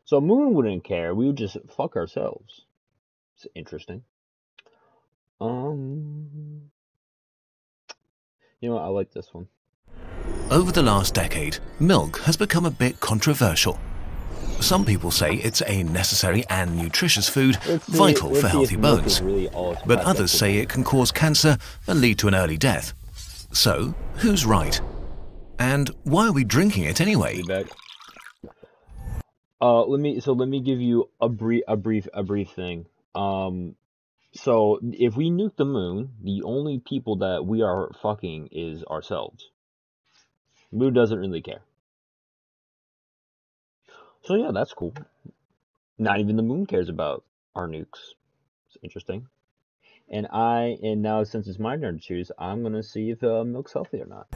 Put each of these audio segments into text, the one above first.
So Moon wouldn't care. We would just fuck ourselves. It's interesting. You know what? I like this one. Over the last decade, milk has become a bit controversial. Some people say it's a necessary and nutritious food, vital for healthy bones. But others say it can cause cancer and lead to an early death. So, who's right? And why are we drinking it anyway? Let me give you a brief thing. So if we nuke the moon, the only people that we are fucking is ourselves. Moon doesn't really care. So yeah, that's cool. Not even the moon cares about our nukes. It's interesting. And now since it's my turn to choose, I'm gonna see if milk's healthy or not.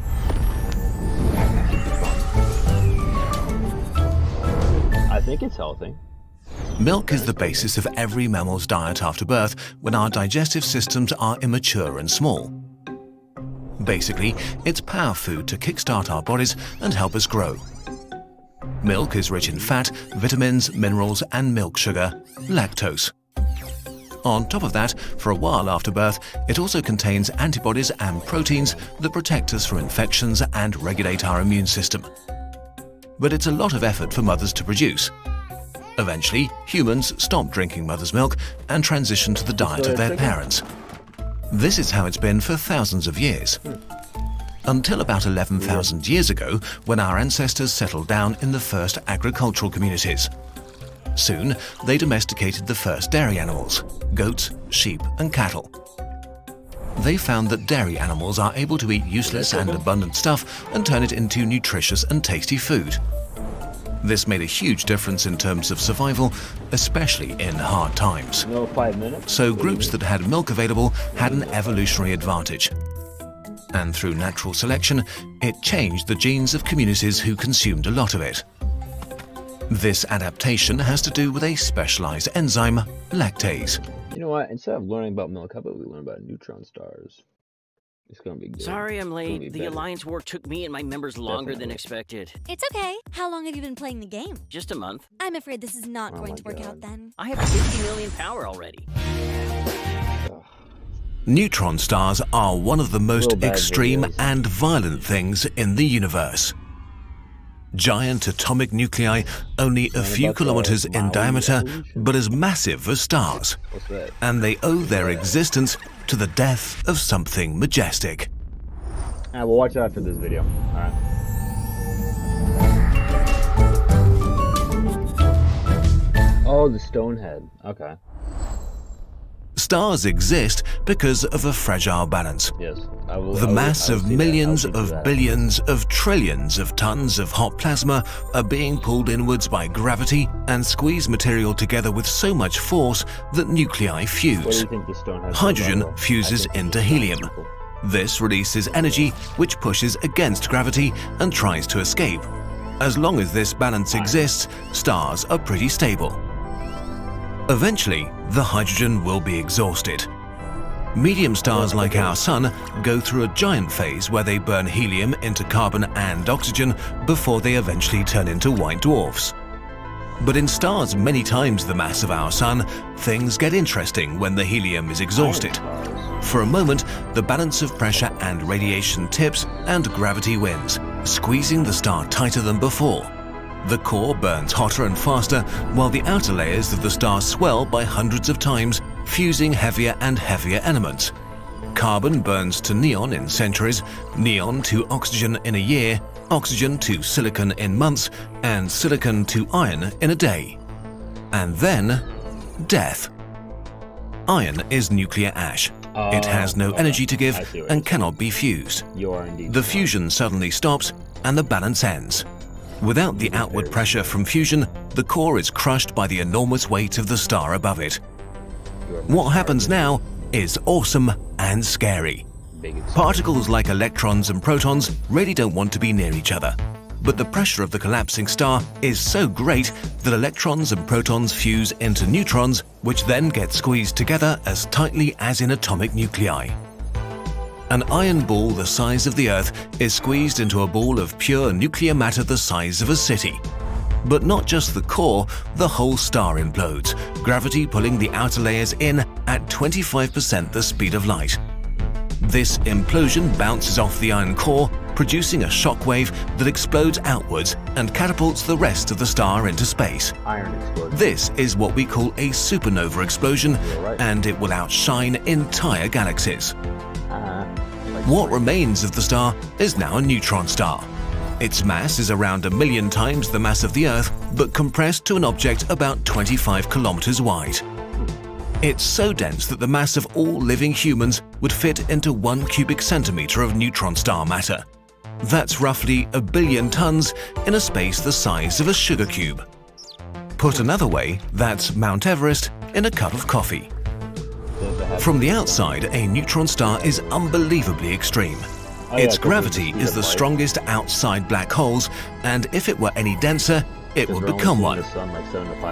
I think it's healthy. Milk is the basis of every mammal's diet after birth when our digestive systems are immature and small. Basically, it's power food to kickstart our bodies and help us grow. Milk is rich in fat, vitamins, minerals, and milk sugar, lactose. On top of that, for a while after birth, it also contains antibodies and proteins that protect us from infections and regulate our immune system. But it's a lot of effort for mothers to produce. Eventually, humans stop drinking mother's milk and transition to the diet of their parents. This is how it's been for thousands of years. Until about 11,000 years ago, when our ancestors settled down in the first agricultural communities. Soon, they domesticated the first dairy animals, goats, sheep, and cattle. They found that dairy animals are able to eat useless and abundant stuff and turn it into nutritious and tasty food. This made a huge difference in terms of survival, especially in hard times. So groups that had milk available had an evolutionary advantage. And through natural selection, it changed the genes of communities who consumed a lot of it. This adaptation has to do with a specialized enzyme, lactase. You know what? Instead of learning about milk, how about we learn about neutron stars? It's gonna be good. Sorry I'm late. The Alliance War took me and my members longer than expected. It's okay. How long have you been playing the game? Just a month. I'm afraid this is not going to work out then. I have 50 million power already. Neutron stars are one of the most extreme and violent things in the universe. Giant atomic nuclei only a few kilometers in diameter, but as massive as stars. And they owe their existence to the death of something majestic. We'll watch it after this video. Alright. Oh, the Stonehead. Okay. Stars exist because of a fragile balance. Yes. The mass of millions of billions of trillions of tons of hot plasma are being pulled inwards by gravity and squeeze material together with so much force that nuclei fuse. Hydrogen fuses into helium. This releases energy which pushes against gravity and tries to escape. As long as this balance exists, stars are pretty stable. Eventually, the hydrogen will be exhausted. Medium stars like our Sun go through a giant phase where they burn helium into carbon and oxygen before they eventually turn into white dwarfs. But in stars many times the mass of our Sun, things get interesting when the helium is exhausted. For a moment, the balance of pressure and radiation tips and gravity wins, squeezing the star tighter than before. The core burns hotter and faster, while the outer layers of the star swell by hundreds of times, fusing heavier and heavier elements. Carbon burns to neon in centuries, neon to oxygen in a year, oxygen to silicon in months, and silicon to iron in a day. And then, death. Iron is nuclear ash. It has no energy to give and cannot be fused. The fusion suddenly stops and the balance ends. Without the outward pressure from fusion, the core is crushed by the enormous weight of the star above it. What happens now is awesome and scary. Particles like electrons and protons really don't want to be near each other. But the pressure of the collapsing star is so great that electrons and protons fuse into neutrons, which then get squeezed together as tightly as in atomic nuclei. An iron ball the size of the Earth is squeezed into a ball of pure nuclear matter the size of a city. But not just the core, the whole star implodes, gravity pulling the outer layers in at 25% the speed of light. This implosion bounces off the iron core, producing a shock wave that explodes outwards and catapults the rest of the star into space. Iron explosion. This is what we call a supernova explosion, and it will outshine entire galaxies. What remains of the star is now a neutron star. Its mass is around 1 million times the mass of the Earth, but compressed to an object about 25 kilometers wide. It's so dense that the mass of all living humans would fit into 1 cubic centimeter of neutron star matter. That's roughly 1 billion tons in a space the size of a sugar cube. Put another way, that's Mount Everest in a cup of coffee. From the outside, a neutron star is unbelievably extreme. Its gravity is the strongest outside black holes, and if it were any denser, it would become one.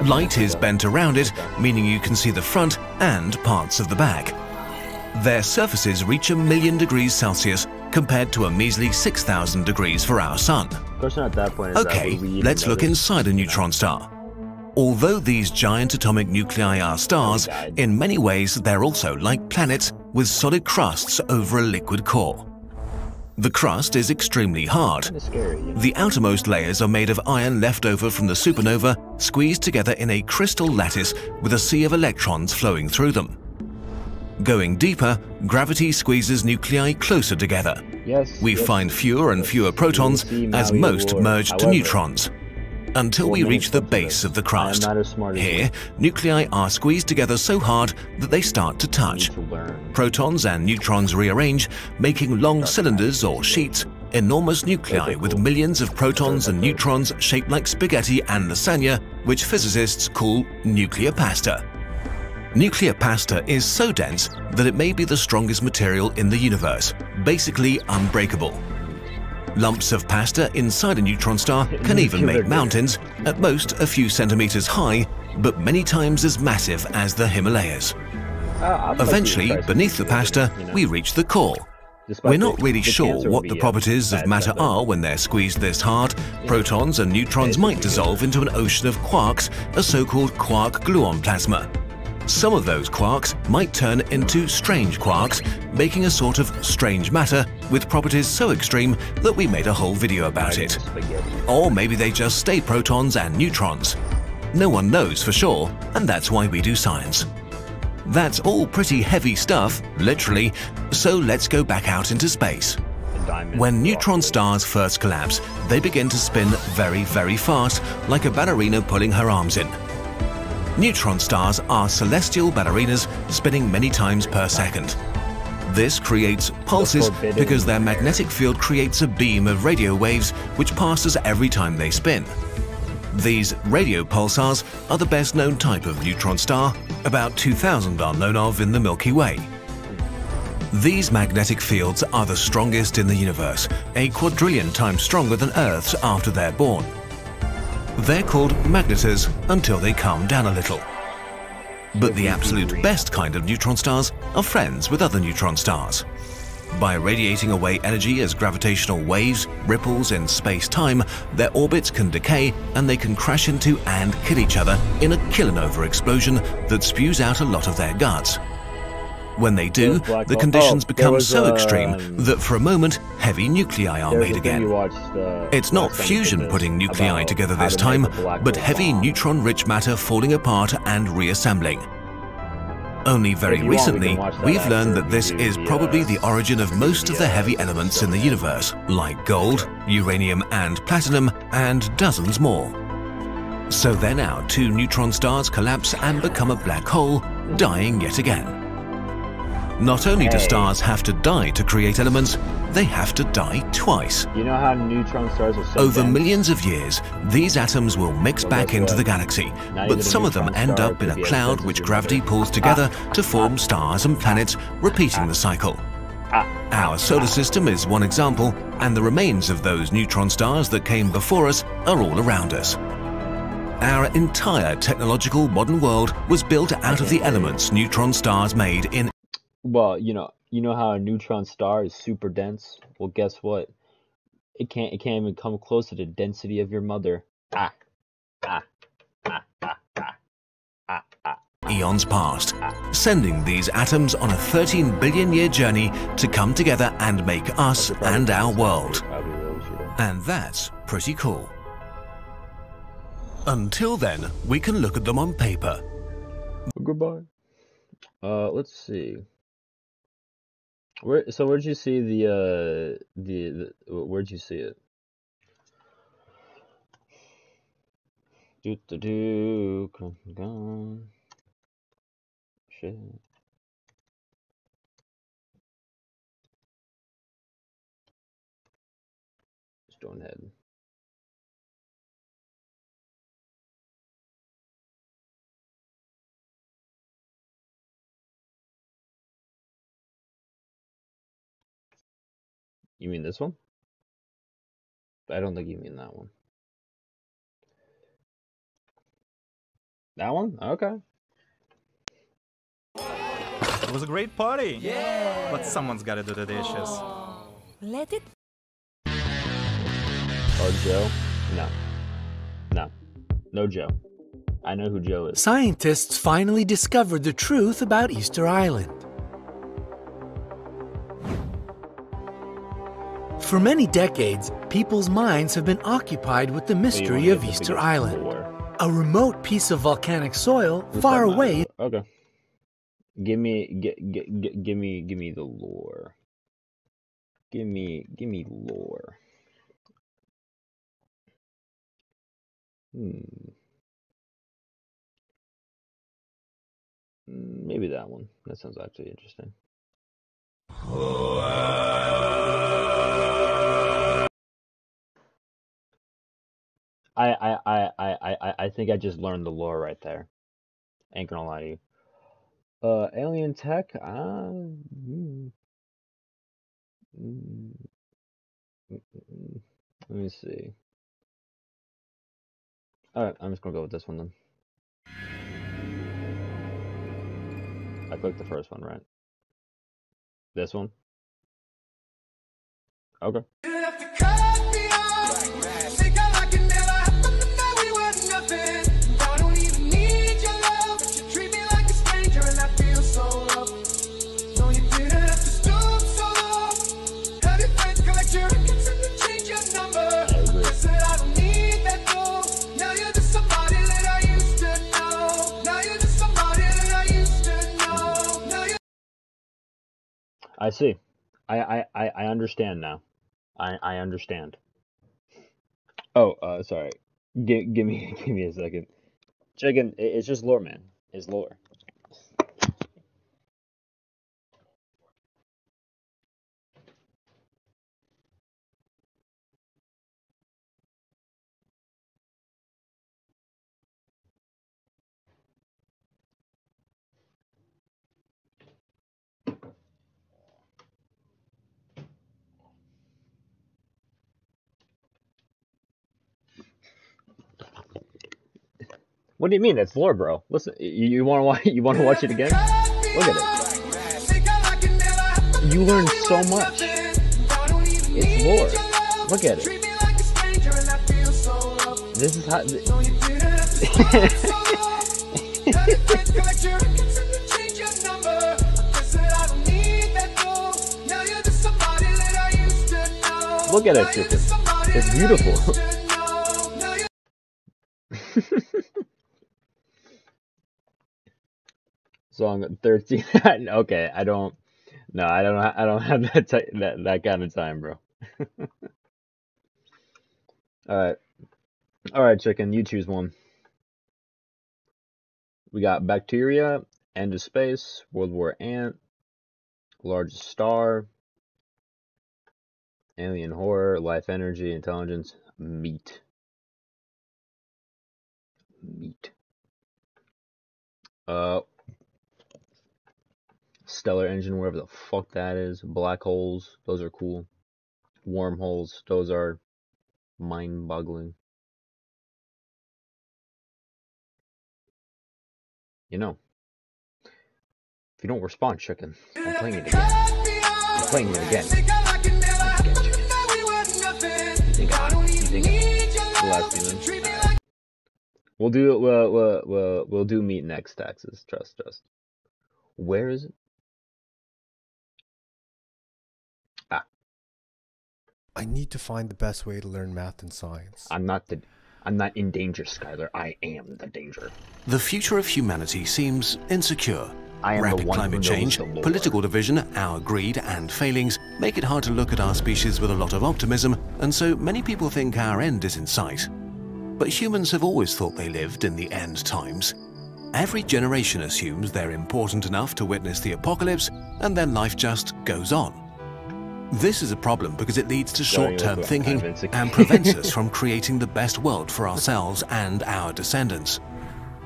Light is bent around it, meaning you can see the front and parts of the back. Their surfaces reach 1 million degrees Celsius compared to a measly 6,000 degrees for our Sun. Okay, let's look inside a neutron star. Although these giant atomic nuclei are stars, in many ways they're also like planets with solid crusts over a liquid core. The crust is extremely hard. The outermost layers are made of iron left over from the supernova, squeezed together in a crystal lattice with a sea of electrons flowing through them. Going deeper, gravity squeezes nuclei closer together. We find fewer and fewer protons as most merge to neutrons, until we reach the base of the crust. Here, nuclei are squeezed together so hard that they start to touch. Protons and neutrons rearrange, making long cylinders or sheets, enormous nuclei with millions of protons and neutrons shaped like spaghetti and lasagna, which physicists call nuclear pasta. Nuclear pasta is so dense that it may be the strongest material in the universe, basically unbreakable. Lumps of pasta inside a neutron star can even make mountains, at most a few centimeters high, but many times as massive as the Himalayas. Eventually, beneath the pasta, we reach the core. We're not really sure what the properties of matter are when they're squeezed this hard. Protons and neutrons might dissolve into an ocean of quarks, a so-called quark-gluon plasma. Some of those quarks might turn into strange quarks, making a sort of strange matter with properties so extreme that we made a whole video about it. Or maybe they just stay protons and neutrons. No one knows for sure, and that's why we do science. That's all pretty heavy stuff, literally, so let's go back out into space. When neutron stars first collapse, they begin to spin very, very fast, like a ballerina pulling her arms in. Neutron stars are celestial ballerinas spinning many times per second. This creates pulses because their magnetic field creates a beam of radio waves which passes every time they spin. These radio pulsars are the best known type of neutron star. About 2,000 are known of in the Milky Way. These magnetic fields are the strongest in the universe, a quadrillion times stronger than Earth's after they're born. They're called magnetars until they calm down a little. But the absolute best kind of neutron stars are friends with other neutron stars. By radiating away energy as gravitational waves, ripples in space-time, their orbits can decay and they can crash into and kill each other in a kilonova explosion that spews out a lot of their guts. When they do, the conditions become so extreme that for a moment, heavy nuclei are made again. It's not fusion putting nuclei together this time, but heavy neutron-rich matter falling apart and reassembling. Only very recently, we've learned that this is probably the origin of most of the heavy elements in the universe, like gold, uranium and platinum, and dozens more. So then our two neutron stars collapse and become a black hole, dying yet again. Not only do stars have to die to create elements, they have to die twice. You know how neutron stars are so Over dense? millions of years, these atoms will mix back into the galaxy, but some of them end up in a cloud which gravity pulls together to form stars and planets, repeating the cycle. Our solar system is one example, and the remains of those neutron stars that came before us are all around us. Our entire technological modern world was built out of the elements neutron stars made in. Well, you know how a neutron star is super dense? Well, guess what? It can't even come close to the density of your mother. Eons past, sending these atoms on a 13 billion year journey to come together and make us and our world. And that's pretty cool. Until then, we can look at them on paper. Goodbye. Let's see. Where'd you see where'd you see it? Gone. Shit. Stonehead. You mean this one? I don't think you mean that one. That one? Okay. It was a great party. Yeah. But someone's got to do the dishes. Let it. Oh, Joe? No Joe. I know who Joe is. Scientists finally discovered the truth about Easter Island. For many decades, people's minds have been occupied with the mystery of Easter Island, a remote piece of volcanic soil far away. Okay. Give me the lore. Give me lore. Maybe that one. That sounds actually interesting. I think I just learned the lore right there. Ain't gonna lie to you. Alien tech. Let me see. Alright, I'm just gonna go with this one then. I clicked the first one, right? This one? Okay. I see. I understand now. I understand. Oh, sorry. Give me a second. Chicken, it's just lore, man. It's lore. What do you mean? That's lore, bro. Listen, you want to watch? You want to watch it again? Look at it. You learn so much. It's lore. Look at it. This is how. Look at it, chicken. It's beautiful. Song 13. Okay, I don't have that kind of time, bro. All right, chicken. You choose one. We got bacteria, end of space, World War ant, largest star, alien horror, life energy, intelligence, meat. Stellar engine, whatever the fuck that is. Black holes, those are cool. Wormholes, those are mind-boggling. You know, if you don't respond, chicken, I'm playing it again. I'm playing it again. You think the last season? We'll do it. We'll do meat next taxes. Trust. Where is it? Ah. I need to find the best way to learn math and science. I'm not in danger, Skylar. I am the danger. The future of humanity seems insecure. I am Rapid the one climate who knows change, the lore. political division, our greed and failings make it hard to look at our species with a lot of optimism, and so many people think our end is in sight. But humans have always thought they lived in the end times. Every generation assumes they're important enough to witness the apocalypse, and then life just goes on. This is a problem because it leads to short-term thinking and prevents us from creating the best world for ourselves and our descendants.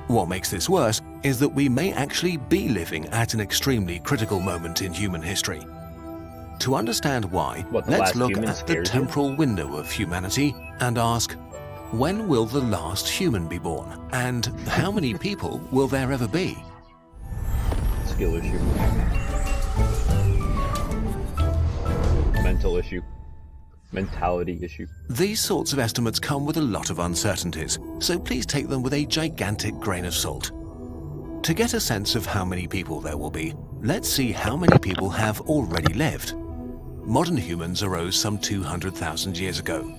What makes this worse is that we may actually be living at an extremely critical moment in human history. To understand why, let's look at the temporal window of humanity and ask, when will the last human be born? And how many people will there ever be? Skill issue. Mental issue. Mentality issue. These sorts of estimates come with a lot of uncertainties, so please take them with a gigantic grain of salt. To get a sense of how many people there will be, let's see how many people have already lived. Modern humans arose some 200,000 years ago.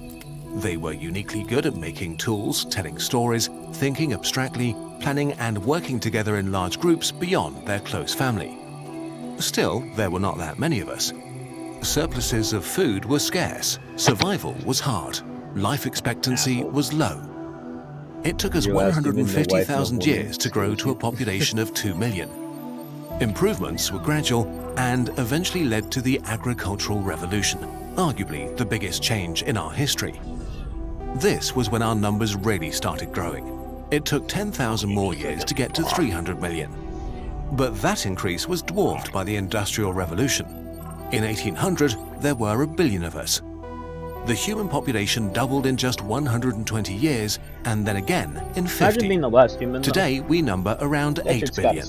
They were uniquely good at making tools, telling stories, thinking abstractly, planning and working together in large groups beyond their close family. Still, there were not that many of us. Surpluses of food were scarce, survival was hard, life expectancy was low. It took us 150,000 years to grow to a population of 2 million. Improvements were gradual and eventually led to the agricultural revolution, arguably the biggest change in our history. This was when our numbers really started growing. It took 10,000 more years to get to 300 million. But that increase was dwarfed by the Industrial Revolution. In 1800, there were 1 billion of us. The human population doubled in just 120 years, and then again in 50. Today, we number around 8 billion.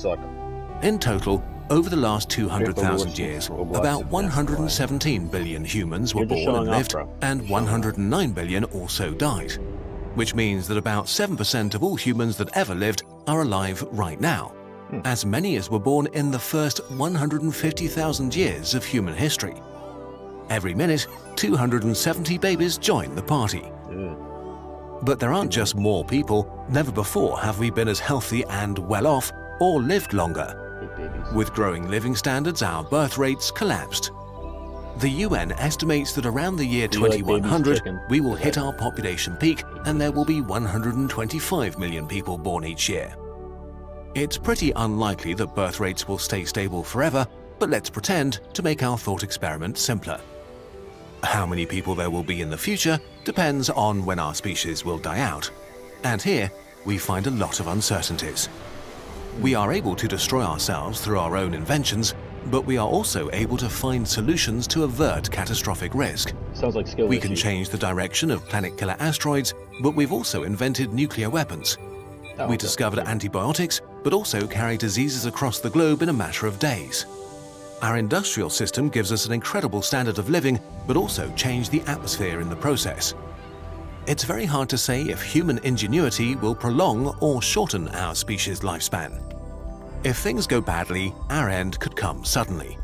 In total, over the last 200,000 years, about 117 billion humans were born and lived, and 109 billion also died. Which means that about 7% of all humans that ever lived are alive right now. As many as were born in the first 150,000 years of human history. Every minute, 270 babies join the party. But there aren't just more people. Never before have we been as healthy and well off or lived longer. With growing living standards, our birth rates collapsed. The UN estimates that around the year 2100, we will hit our population peak and there will be 125 million people born each year. It's pretty unlikely that birth rates will stay stable forever, but let's pretend to make our thought experiment simpler. How many people there will be in the future depends on when our species will die out. And here, we find a lot of uncertainties. We are able to destroy ourselves through our own inventions, but we are also able to find solutions to avert catastrophic risk. Sounds like skill We can change the direction of planet-killer asteroids, but we've also invented nuclear weapons. We discovered antibiotics, but also carry diseases across the globe in a matter of days. Our industrial system gives us an incredible standard of living, but also changed the atmosphere in the process. It's very hard to say if human ingenuity will prolong or shorten our species' lifespan. If things go badly, our end could come suddenly.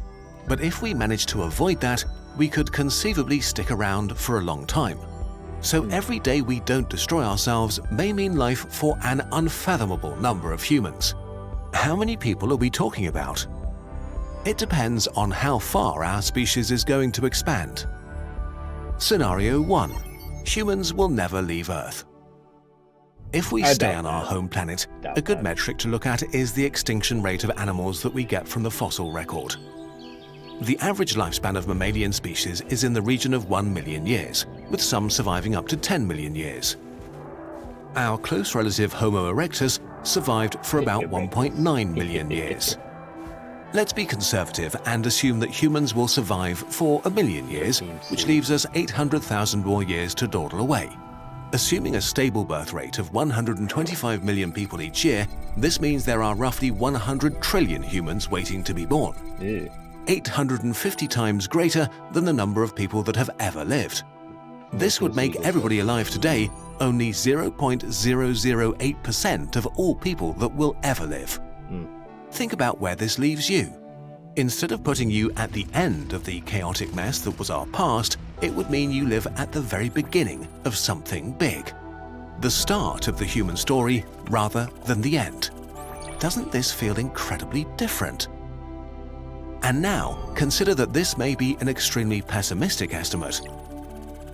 But if we manage to avoid that, we could conceivably stick around for a long time. So every day we don't destroy ourselves may mean life for an unfathomable number of humans. How many people are we talking about? It depends on how far our species is going to expand. Scenario 1. Humans will never leave Earth. If we stay on our home planet, a good metric to look at is the extinction rate of animals that we get from the fossil record. The average lifespan of mammalian species is in the region of 1 million years, with some surviving up to 10 million years. Our close relative Homo erectus survived for about 1.9 million years. Let's be conservative and assume that humans will survive for 1 million years, which leaves us 800,000 more years to dawdle away. Assuming a stable birth rate of 125 million people each year, this means there are roughly 100 trillion humans waiting to be born. 850 times greater than the number of people that have ever lived. This would make everybody alive today only 0.008% of all people that will ever live. Think about where this leaves you. Instead of putting you at the end of the chaotic mess that was our past, it would mean you live at the very beginning of something big. The start of the human story rather than the end. Doesn't this feel incredibly different? And now, consider that this may be an extremely pessimistic estimate.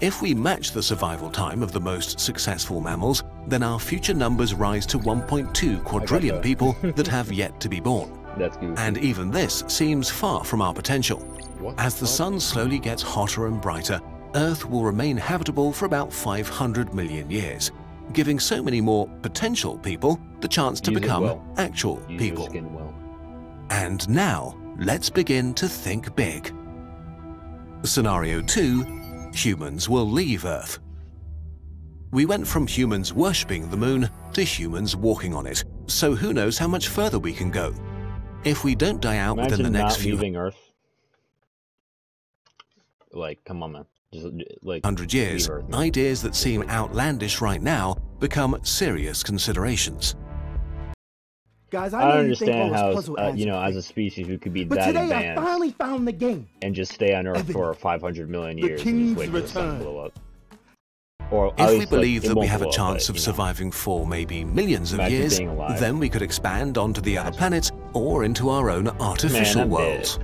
If we match the survival time of the most successful mammals, then our future numbers rise to 1.2 quadrillion people that have yet to be born. That's good. And even this seems far from our potential. As the sun slowly gets hotter and brighter, Earth will remain habitable for about 500 million years, giving so many more potential people the chance to become actual people. And now, let's begin to think big. Scenario 2, humans will leave Earth. We went from humans worshipping the moon to humans walking on it, so who knows how much further we can go. If we don't die out within the next few Earth. Like, come on, man. Just, like, 100 years, ideas that seem outlandish right now become serious considerations. Guys, I don't understand how, you know, as a species, we could be that advanced. I finally found the game. And just stay on Earth for 500 million years and just wait for the sun to blow up. Or if we believe that we have a chance of surviving for maybe millions of years, then we could expand onto the other planets or into our own artificial worlds.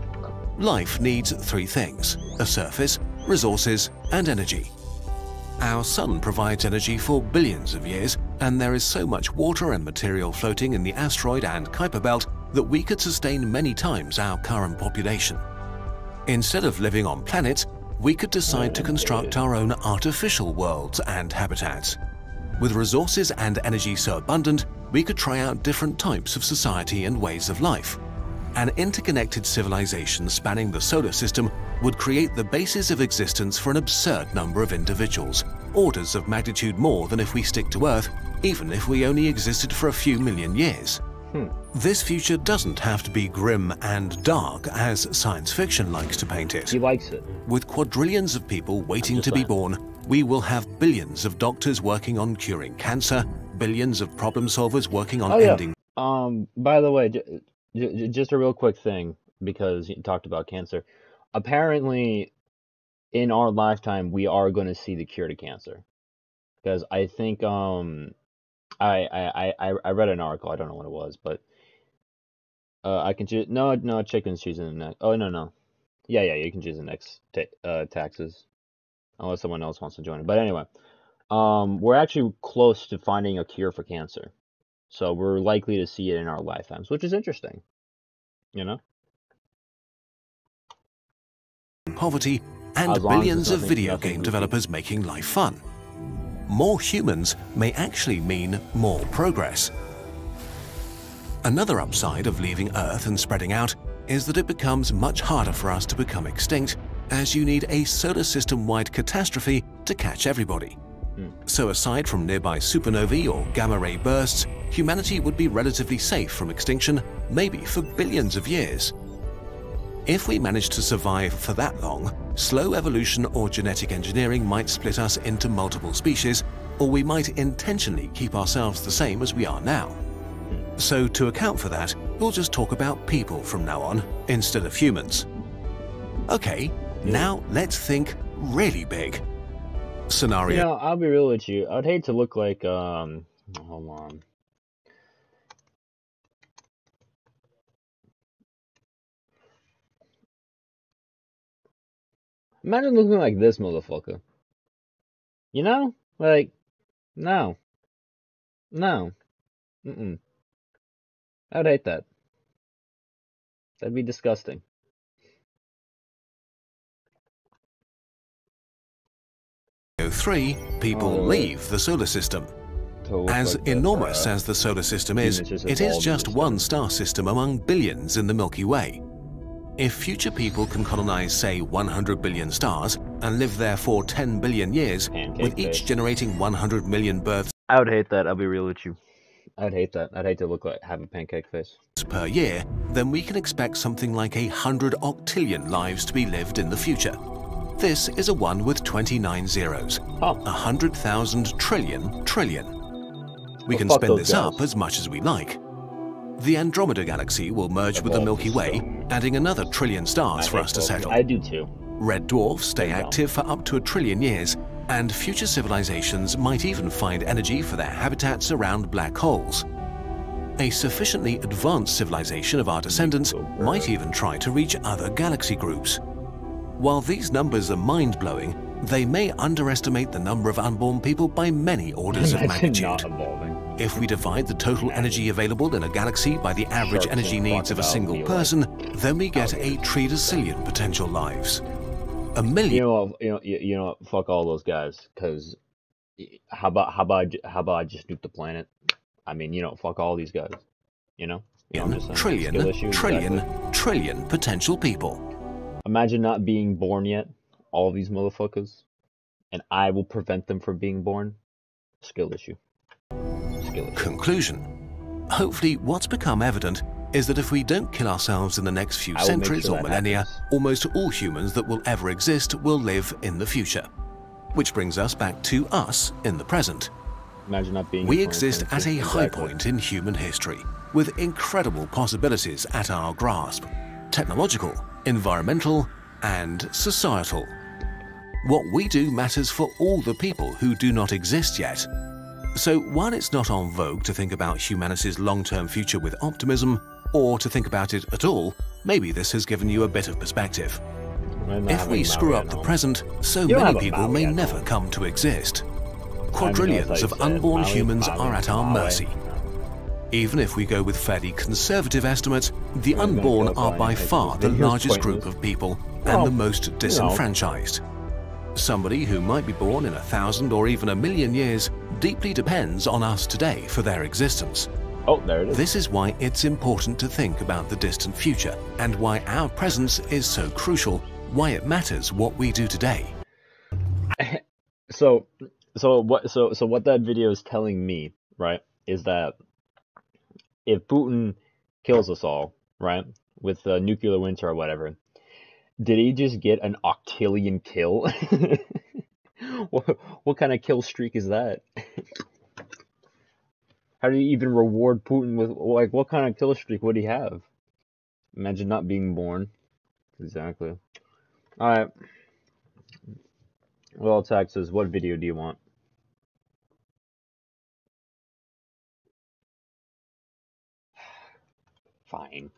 Life needs three things: a surface, resources, and energy. Our sun provides energy for billions of years, and there is so much water and material floating in the asteroid and Kuiper belt that we could sustain many times our current population. Instead of living on planets, we could decide to construct our own artificial worlds and habitats. With resources and energy so abundant, we could try out different types of society and ways of life. An interconnected civilization spanning the solar system would create the basis of existence for an absurd number of individuals, orders of magnitude more than if we stick to Earth, even if we only existed for a few million years. This future doesn't have to be grim and dark as science fiction likes to paint it. He likes it. With quadrillions of people waiting to be born, we will have billions of doctors working on curing cancer, billions of problem solvers working on ending. By the way, just a real quick thing, because you talked about cancer. Apparently, in our lifetime, we are going to see the cure to cancer. Because I think I read an article. I don't know what it was, but I can choose. No, chicken's choosing the next. Oh no. Yeah, you can choose the next taxes, unless someone else wants to join it. But anyway, we're actually close to finding a cure for cancer, so we're likely to see it in our lifetimes, which is interesting. You know, poverty and billions of video game developers making life fun. More humans may actually mean more progress. Another upside of leaving Earth and spreading out is that it becomes much harder for us to become extinct, as you need a solar system-wide catastrophe to catch everybody. So aside from nearby supernovae or gamma-ray bursts, humanity would be relatively safe from extinction, maybe for billions of years. If we manage to survive for that long, slow evolution or genetic engineering might split us into multiple species, or we might intentionally keep ourselves the same as we are now. So to account for that, we'll just talk about people from now on, instead of humans. Okay, now let's think really big. Scenario. You know, I'll be real with you. I'd hate to look like, hold on. Imagine looking like this motherfucker. You know? Like, no. I'd hate that. That'd be disgusting. Three, people leave the solar system. As enormous as the solar system is, it is just one star system among billions in the Milky Way. If future people can colonize, say, 100 billion stars and live there for 10 billion years, with each generating 100 million births I would hate that, I'll be real with you. I'd hate that. I'd hate to have a pancake face. Per year, then we can expect something like 100 octillion lives to be lived in the future. This is a 1 with 29 zeros. 100,000 trillion trillion. We can spin this up as much as we like. The Andromeda Galaxy will merge with the Milky Way, adding another trillion stars for us to settle. I do too. Red dwarfs stay active for up to 1 trillion years, and future civilizations might even find energy for their habitats around black holes. A sufficiently advanced civilization of our descendants might even try to reach other galaxy groups. While these numbers are mind-blowing, they may underestimate the number of unborn people by many orders of magnitude. If we divide the total energy available in a galaxy by the average energy needs of a single person, then we get a trillion potential lives. A million. You know, fuck all those guys. Cause how about I just nuke the planet? I mean, fuck all these guys. Trillion potential people. Imagine not being born yet, all these motherfuckers, and I will prevent them from being born. Skill issue. Conclusion. Hopefully, what's become evident is that if we don't kill ourselves in the next few centuries or millennia, almost all humans that will ever exist will live in the future. Which brings us back to us in the present. Imagine not being. We exist at a high point in human history, with incredible possibilities at our grasp. Technological, environmental, and societal. What we do matters for all the people who do not exist yet. So while it's not en vogue to think about humanity's long-term future with optimism, or to think about it at all, maybe this has given you a bit of perspective. If we screw up the present, so many people may never come to exist. Quadrillions of unborn humans are at our mercy. Even if we go with fairly conservative estimates, the unborn are by far the largest group of people and the most disenfranchised. Somebody who might be born in 1,000 or even 1,000,000 years deeply depends on us today for their existence. Oh, there it is. This is why it's important to think about the distant future and why our presence is so crucial, why it matters what we do today. So what that video is telling me, right, is that if Putin kills us all, right, with nuclear winter or whatever, did he just get an octillion kill? What kind of kill streak is that? How do you even reward Putin with, like, what kind of kill streak would he have? Imagine not being born. Exactly. Alright. Well, Tag says, what video do you want? Fine.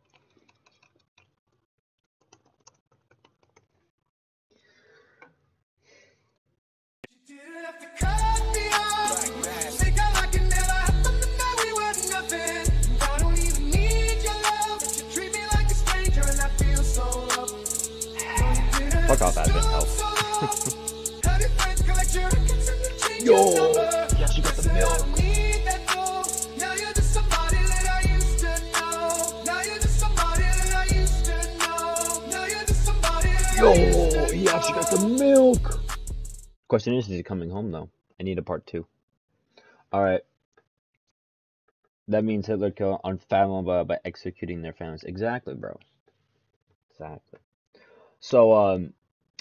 Fuck off, Advent Help. Yo! Yes, you got the milk! Yo! He actually got the milk! Question is he coming home, though? I need a part 2. Alright. That means Hitler killed unfathomable by executing their families. Exactly, bro. Exactly. So,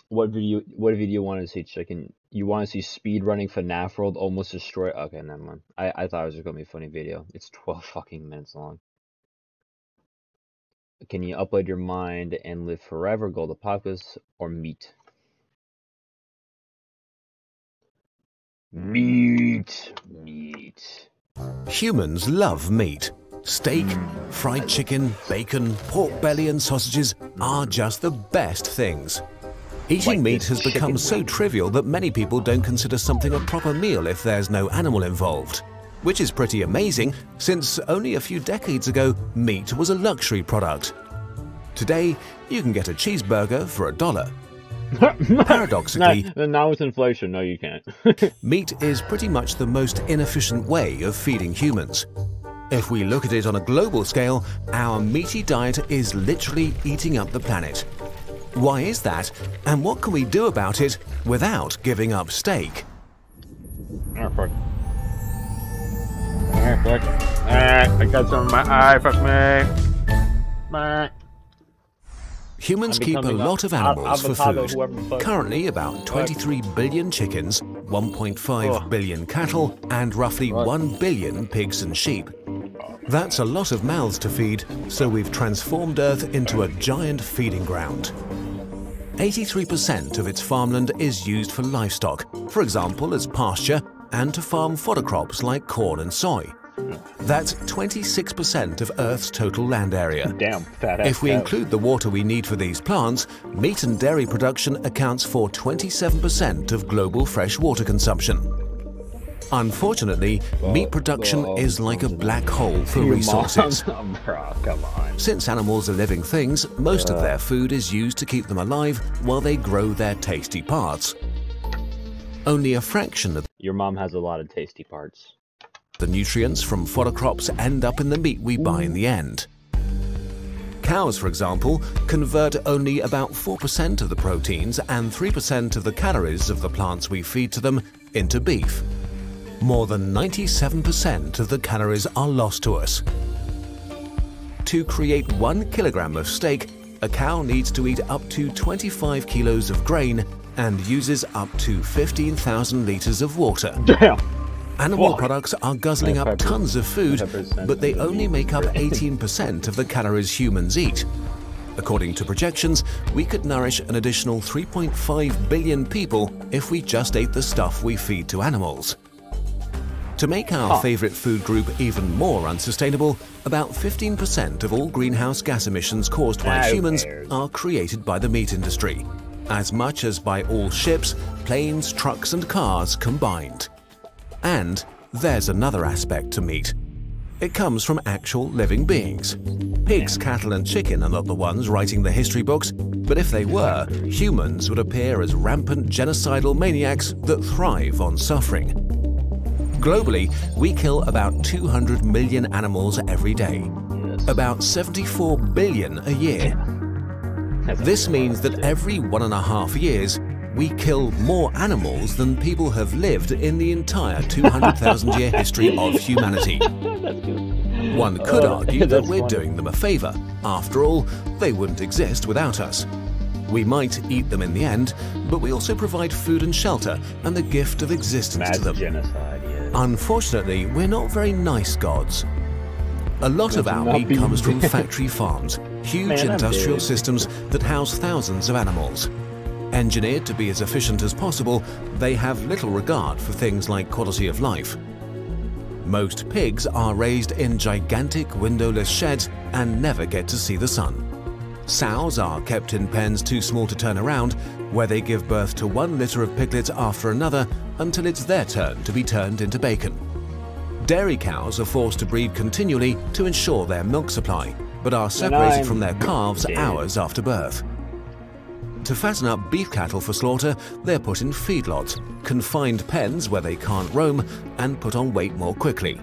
what video you want to see, chicken? You want to see speed running FNAF World almost destroy? Okay, never mind. I thought it was just gonna be a funny video. It's 12 fucking minutes long. Can you upload your mind and live forever? Gold Apocalypse or meat? Meat. Humans love meat. Steak, fried chicken, bacon, pork belly and sausages are just the best things. Eating meat has become so trivial that many people don't consider something a proper meal if there's no animal involved. Which is pretty amazing, since only a few decades ago, meat was a luxury product. Today, you can get a cheeseburger for $1. Paradoxically, now with inflation, no you can't. Meat is pretty much the most inefficient way of feeding humans. If we look at it on a global scale, our meaty diet is literally eating up the planet. Why is that, and what can we do about it without giving up steak? I got some in my eye, fuck me. Humans keep a lot of animals for food. Currently, about 23 billion chickens, 1.5 billion cattle, and roughly 1 billion pigs and sheep. That's a lot of mouths to feed, so we've transformed Earth into a giant feeding ground. 83% of its farmland is used for livestock, for example as pasture, and to farm fodder crops like corn and soy. That's 26% of Earth's total land area. Damn, fat ass If we cow. include the water we need for these plants, meat and dairy production accounts for 27% of global fresh water consumption. Unfortunately, meat production is like a black hole for resources. Bro, come on. Since animals are living things, most of their food is used to keep them alive while they grow their tasty parts. Only a fraction of Your mom has a lot of tasty parts. the nutrients from fodder crops end up in the meat we buy in the end. Cows, for example, convert only about 4% of the proteins and 3% of the calories of the plants we feed to them into beef. More than 97% of the calories are lost to us. To create 1 kilogram of steak, a cow needs to eat up to 25 kilos of grain and uses up to 15,000 liters of water. Damn! Animal Whoa. products are guzzling up tons of food, but they only make up 18% of the calories humans eat. According to projections, we could nourish an additional 3.5 billion people if we just ate the stuff we feed to animals. To make our favorite food group even more unsustainable, about 15% of all greenhouse gas emissions caused by humans are created by the meat industry, as much as by all ships, planes, trucks and cars combined. And there's another aspect to meat. It comes from actual living beings. Pigs, cattle and chicken are not the ones writing the history books, but if they were, humans would appear as rampant genocidal maniacs that thrive on suffering. Globally, we kill about 200 million animals every day, about 74 billion a year. This means that every 1.5 years, we kill more animals than people have lived in the entire 200,000-year history of humanity. One could argue that we're doing them a favor. After all, they wouldn't exist without us. We might eat them in the end, but we also provide food and shelter and the gift of existence to them. Genocide, yeah. Unfortunately, we're not very nice gods. A lot of our meat comes from factory farms, huge industrial systems that house thousands of animals. Engineered to be as efficient as possible, they have little regard for things like quality of life. Most pigs are raised in gigantic windowless sheds and never get to see the sun. Sows are kept in pens too small to turn around, where they give birth to 1 litter of piglets after another until it's their turn to be turned into bacon. Dairy cows are forced to breed continually to ensure their milk supply, but are separated from their calves hours after birth. To fatten up beef cattle for slaughter, they're put in feedlots, confined pens where they can't roam, and put on weight more quickly.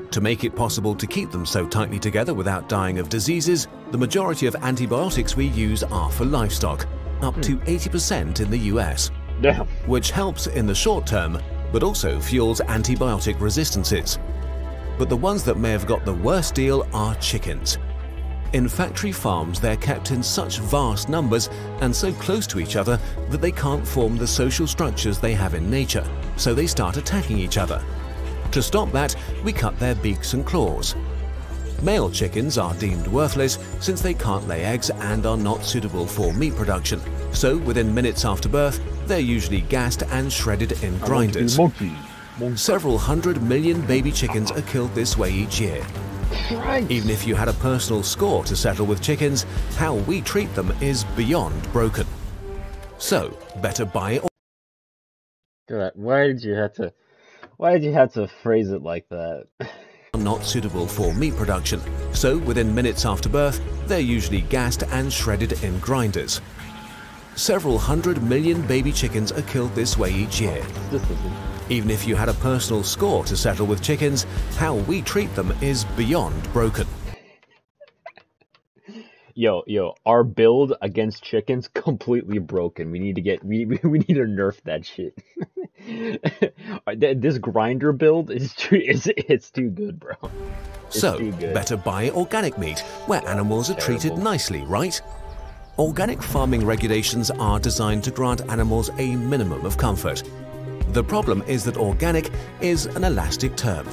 To make it possible to keep them so tightly together without dying of diseases, the majority of antibiotics we use are for livestock, up to 80% in the US, which helps in the short term, but also fuels antibiotic resistances. But the ones that may have got the worst deal are chickens. In factory farms, they're kept in such vast numbers and so close to each other that they can't form the social structures they have in nature, so they start attacking each other. To stop that, we cut their beaks and claws. Male chickens are deemed worthless since they can't lay eggs and are not suitable for meat production, so within minutes after birth, they're usually gassed and shredded in grinders. Several 100 million baby chickens are killed this way each year. Even if you had a personal score to settle with chickens, how we treat them is beyond broken. So, better buy or Why did you have to phrase it like that? not suitable for meat production, so within minutes after birth, they're usually gassed and shredded in grinders. Several 100 million baby chickens are killed this way each year. Even if you had a personal score to settle with chickens, how we treat them is beyond broken. Yo, our build against chickens completely broken. We need to nerf that shit. This grinder build is it's too good, bro. So, better buy organic meat, where animals are treated nicely, right? Organic farming regulations are designed to grant animals a minimum of comfort. The problem is that organic is an elastic term.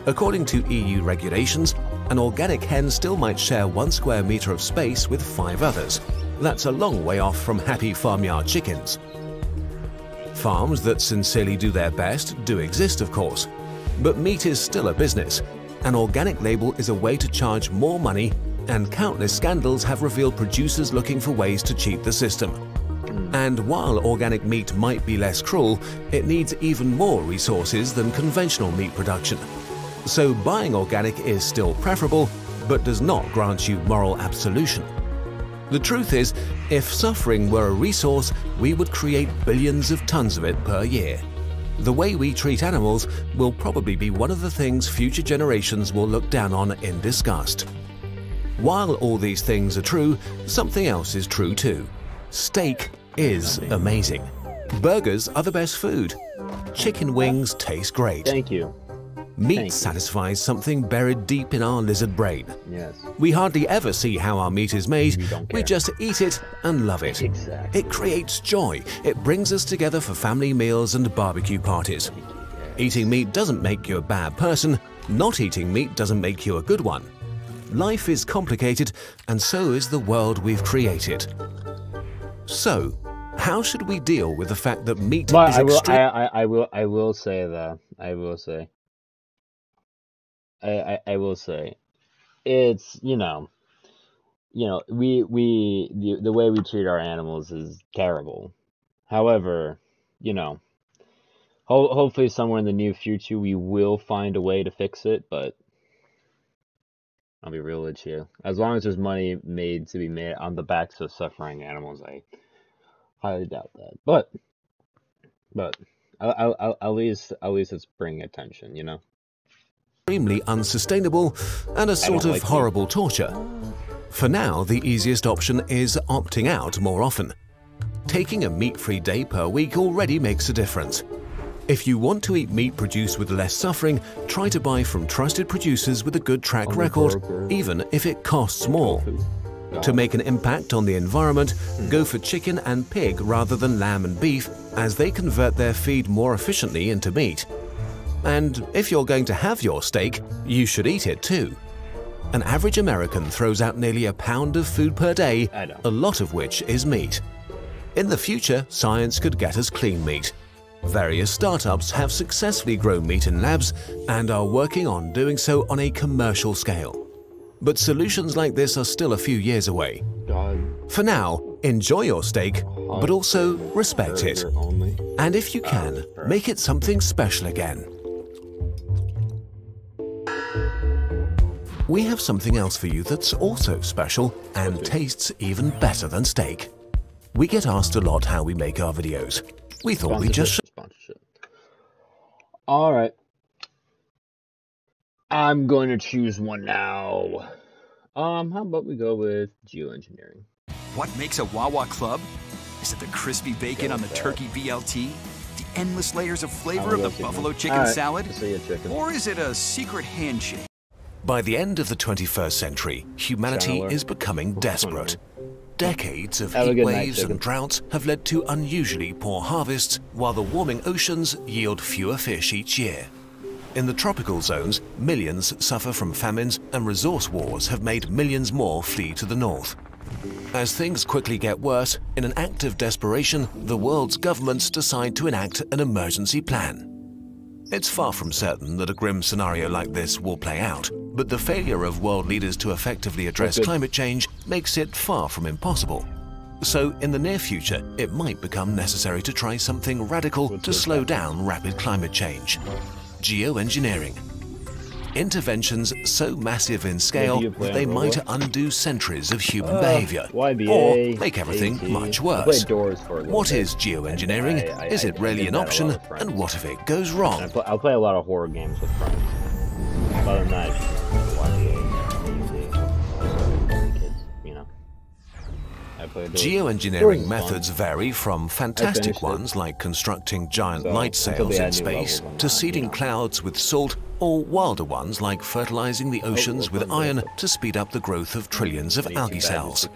According to EU regulations, an organic hen still might share 1 square metre of space with 5 others. That's a long way off from happy farmyard chickens. Farms that sincerely do their best do exist, of course. But meat is still a business. An organic label is a way to charge more money, and countless scandals have revealed producers looking for ways to cheat the system. And while organic meat might be less cruel, it needs even more resources than conventional meat production. So buying organic is still preferable, but does not grant you moral absolution. The truth is, if suffering were a resource, we would create billions of tons of it per year. The way we treat animals will probably be one of the things future generations will look down on in disgust. While all these things are true, something else is true too. Steak is amazing. Burgers are the best food. Chicken wings taste great. Thank you. Meat satisfies something buried deep in our lizard brain. Yes. We hardly ever see how our meat is made. We just eat it and love it. Exactly. It creates joy. It brings us together for family meals and barbecue parties. Eating meat doesn't make you a bad person. Not eating meat doesn't make you a good one. Life is complicated, and so is the world we've created. So, how should we deal with the fact that meat is extreme? I will say that. I will say, it's the way we treat our animals is terrible. However, hopefully somewhere in the near future we will find a way to fix it. But I'll be real with you. As long as there's money made to be made on the backs of suffering animals, I highly doubt that. But at least it's bringing attention, Extremely unsustainable and a sort of horrible torture. For now, the easiest option is opting out more often. Taking a meat-free day per week already makes a difference. If you want to eat meat produced with less suffering, try to buy from trusted producers with a good track record, even if it costs more. To make an impact on the environment, go for chicken and pig rather than lamb and beef, as they convert their feed more efficiently into meat. And if you're going to have your steak, you should eat it too. An average American throws out nearly a pound of food per day, a lot of which is meat. In the future, science could get us clean meat. Various startups have successfully grown meat in labs and are working on doing so on a commercial scale. But solutions like this are still a few years away. For now, enjoy your steak, but also respect it. And if you can, make it something special again. We have something else for you that's also special and tastes even better than steak. We get asked a lot how we make our videos. We thought we'd just... Alright. I'm going to choose one now. How about we go with geoengineering? What makes a Wawa Club? Is it the crispy bacon on the turkey BLT? The endless layers of flavor of the buffalo chicken salad? Or is it a secret handshake? By the end of the 21st century, humanity is becoming desperate. Decades of heat waves and droughts have led to unusually poor harvests, while the warming oceans yield fewer fish each year. In the tropical zones, millions suffer from famines, and resource wars have made millions more flee to the north. As things quickly get worse, in an act of desperation, the world's governments decide to enact an emergency plan. It's far from certain that a grim scenario like this will play out, but the failure of world leaders to effectively address climate change makes it far from impossible. So, in the near future, it might become necessary to try something radical to slow down rapid climate change. Geoengineering. Interventions so massive in scale that they might undo centuries of human behavior, or make everything much worse. What is geoengineering? Is it really an option? And what if it goes wrong? I'll play a lot of horror games with friends. Other than that, I Geoengineering methods vary from fantastic ones like constructing giant light sails in space to seeding clouds with salt, or wilder ones like fertilizing the oceans with iron to speed up the growth of trillions of algae cells.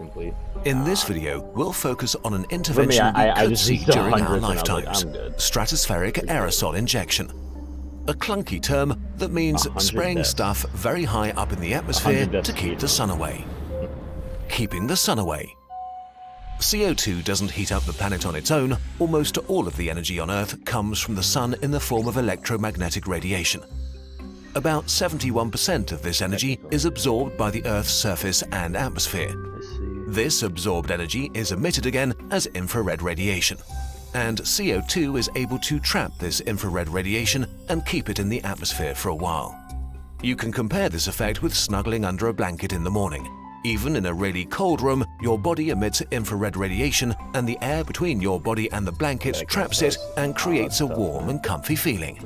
In this video, we'll focus on an intervention we could see during our lifetimes: stratospheric aerosol injection. A clunky term that means spraying stuff very high up in the atmosphere to keep the sun away. Keeping the sun away. CO2 doesn't heat up the planet on its own. Almost all of the energy on Earth comes from the sun in the form of electromagnetic radiation. About 71% of this energy is absorbed by the Earth's surface and atmosphere. This absorbed energy is emitted again as infrared radiation. And CO2 is able to trap this infrared radiation and keep it in the atmosphere for a while. You can compare this effect with snuggling under a blanket in the morning. Even in a really cold room, your body emits infrared radiation, and the air between your body and the blanket traps it and creates a warm and comfy feeling.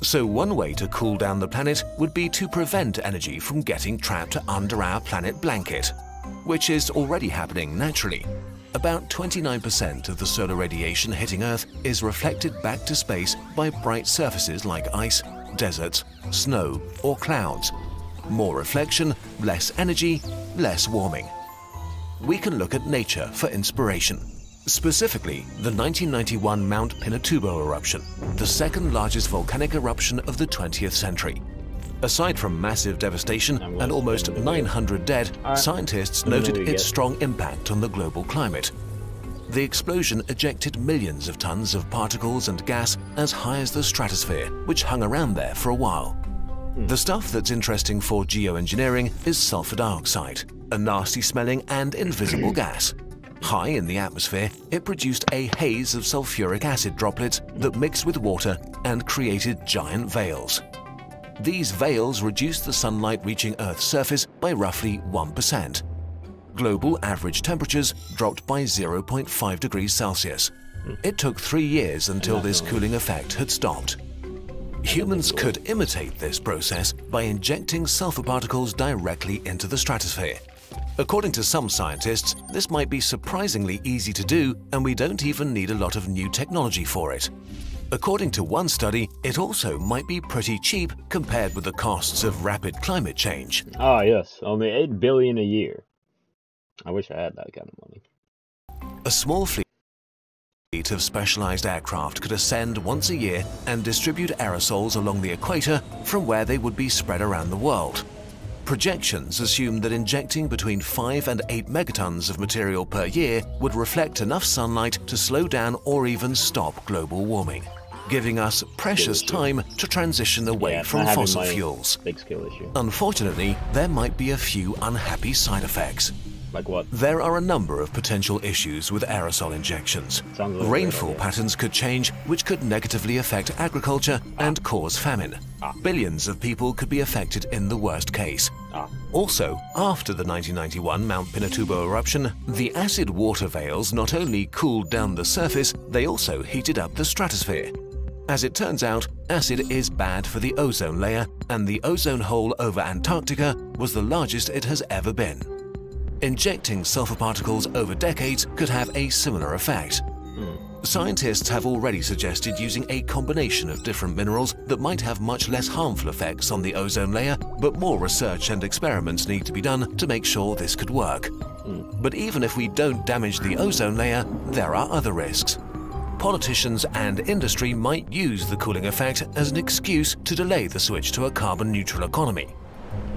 So one way to cool down the planet would be to prevent energy from getting trapped under our planet blanket, which is already happening naturally. About 29% of the solar radiation hitting Earth is reflected back to space by bright surfaces like ice, deserts, snow, or clouds. More reflection, less energy, less warming. We can look at nature for inspiration. Specifically, the 1991 Mount Pinatubo eruption, the second largest volcanic eruption of the 20th century. Aside from massive devastation and almost 900 dead, scientists noted its strong impact on the global climate. The explosion ejected millions of tons of particles and gas as high as the stratosphere, which hung around there for a while. The stuff that's interesting for geoengineering is sulfur dioxide, a nasty-smelling and invisible gas. High in the atmosphere, it produced a haze of sulfuric acid droplets that mixed with water and created giant veils. These veils reduced the sunlight reaching Earth's surface by roughly 1%. Global average temperatures dropped by 0.5 degrees Celsius. It took 3 years until this cooling effect had stopped. Humans could imitate this process by injecting sulfur particles directly into the stratosphere. According to some scientists, this might be surprisingly easy to do, and we don't even need a lot of new technology for it. According to one study, it also might be pretty cheap compared with the costs of rapid climate change. Ah, yes, only $8 billion a year. I wish I had that kind of money. A small fleet of specialized aircraft could ascend once a year and distribute aerosols along the equator from where they would be spread around the world. Projections assume that injecting between 5 and 8 megatons of material per year would reflect enough sunlight to slow down or even stop global warming, giving us precious time to transition away from fossil fuels. Unfortunately, there might be a few unhappy side effects. Like what? There are a number of potential issues with aerosol injections. Rainfall patterns could change, which could negatively affect agriculture and cause famine. Billions of people could be affected in the worst case. Also, after the 1991 Mount Pinatubo eruption, the acid water veils not only cooled down the surface, they also heated up the stratosphere. As it turns out, acid is bad for the ozone layer, and the ozone hole over Antarctica was the largest it has ever been. Injecting sulfur particles over decades could have a similar effect. Scientists have already suggested using a combination of different minerals that might have much less harmful effects on the ozone layer, but more research and experiments need to be done to make sure this could work. But even if we don't damage the ozone layer, there are other risks. Politicians and industry might use the cooling effect as an excuse to delay the switch to a carbon-neutral economy.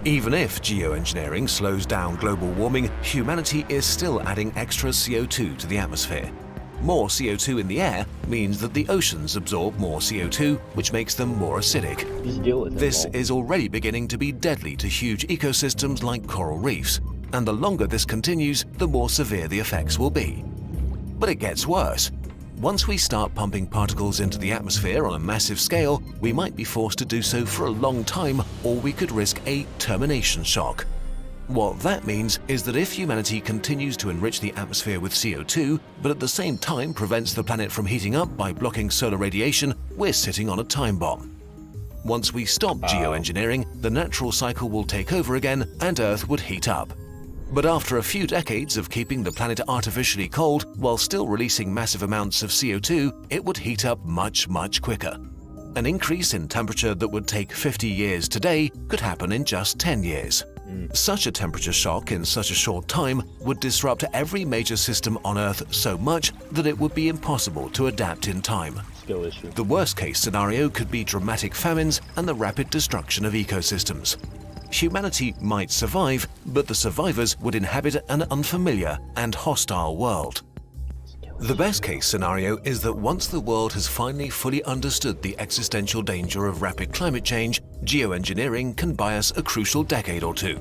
Even if geoengineering slows down global warming, humanity is still adding extra CO2 to the atmosphere. More CO2 in the air means that the oceans absorb more CO2, which makes them more acidic. This is already beginning to be deadly to huge ecosystems like coral reefs, and the longer this continues, the more severe the effects will be. But it gets worse. Once we start pumping particles into the atmosphere on a massive scale, we might be forced to do so for a long time, or we could risk a termination shock. What that means is that if humanity continues to enrich the atmosphere with CO2, but at the same time prevents the planet from heating up by blocking solar radiation, we're sitting on a time bomb. Once we stop geoengineering, the natural cycle will take over again and Earth would heat up. But after a few decades of keeping the planet artificially cold while still releasing massive amounts of CO2, it would heat up much, much quicker. An increase in temperature that would take 50 years today could happen in just 10 years. Such a temperature shock in such a short time would disrupt every major system on Earth so much that it would be impossible to adapt in time. Skill issue. The worst-case scenario could be dramatic famines and the rapid destruction of ecosystems. Humanity might survive, but the survivors would inhabit an unfamiliar and hostile world. The best-case scenario is that once the world has finally fully understood the existential danger of rapid climate change, geoengineering can buy us a crucial decade or two.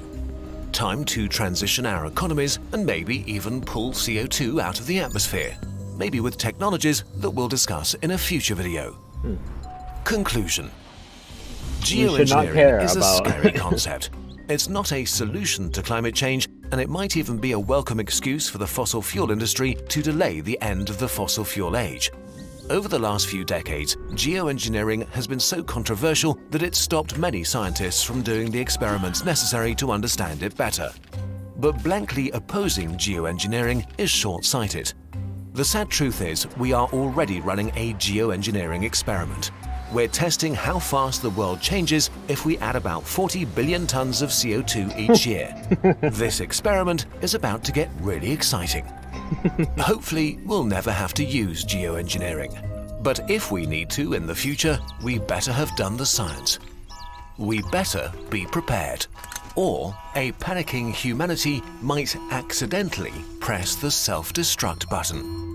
Time to transition our economies and maybe even pull CO2 out of the atmosphere, maybe with technologies that we'll discuss in a future video. Conclusion. Geoengineering is a scary concept. It's not a solution to climate change, and it might even be a welcome excuse for the fossil fuel industry to delay the end of the fossil fuel age. Over the last few decades, geoengineering has been so controversial that it's stopped many scientists from doing the experiments necessary to understand it better. But blankly opposing geoengineering is short-sighted. The sad truth is, we are already running a geoengineering experiment. We're testing how fast the world changes if we add about 40 billion tons of CO2 each year. This experiment is about to get really exciting. Hopefully, we'll never have to use geoengineering. But if we need to in the future, we better have done the science. We better be prepared. Or a panicking humanity might accidentally press the self-destruct button.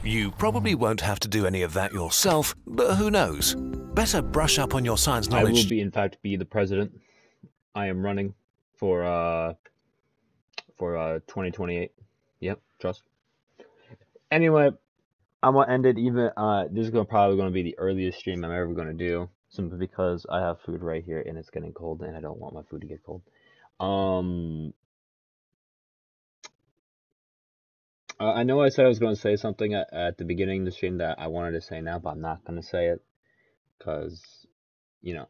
You probably won't have to do any of that yourself, but who knows? Better brush up on your science knowledge. I will be, in fact, be the president. I am running for 2028. Yep, trust. Anyway, I'm gonna end it. Even this is probably gonna be the earliest stream I'm ever gonna do, simply because I have food right here and it's getting cold, and I don't want my food to get cold. I know I said I was going to say something at the beginning of the stream that I wanted to say now, but I'm not going to say it because, you know,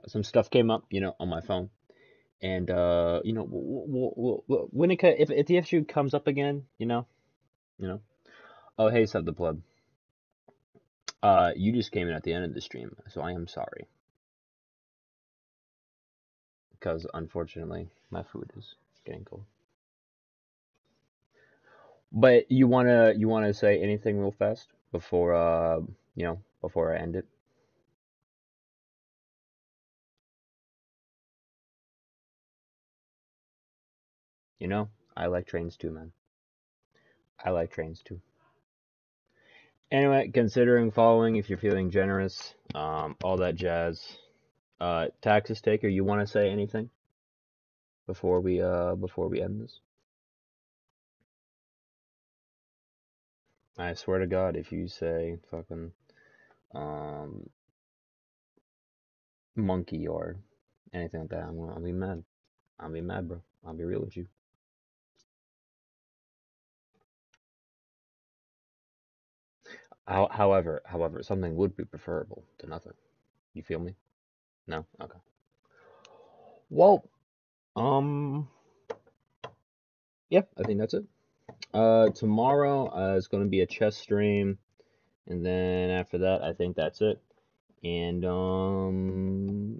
some stuff came up, on my phone, and when if the issue comes up again, oh hey, Sub the Pleb, you just came in at the end of the stream, so I am sorry because unfortunately my food is getting cold. But you wanna say anything real fast before before I end it? I like trains too, man. I like trains too. Anyway, considering following if you're feeling generous, all that jazz. Taxes taker, you wanna say anything before we end this? I swear to God, if you say fucking monkey or anything like that, I'll be mad. I'll be mad, bro. I'll be real with you. However, something would be preferable to nothing. You feel me? No? Okay. Well, yeah, I think that's it. Tomorrow is going to be a chess stream, and then after that, I think that's it. And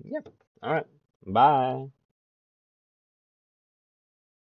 yeah, all right, bye.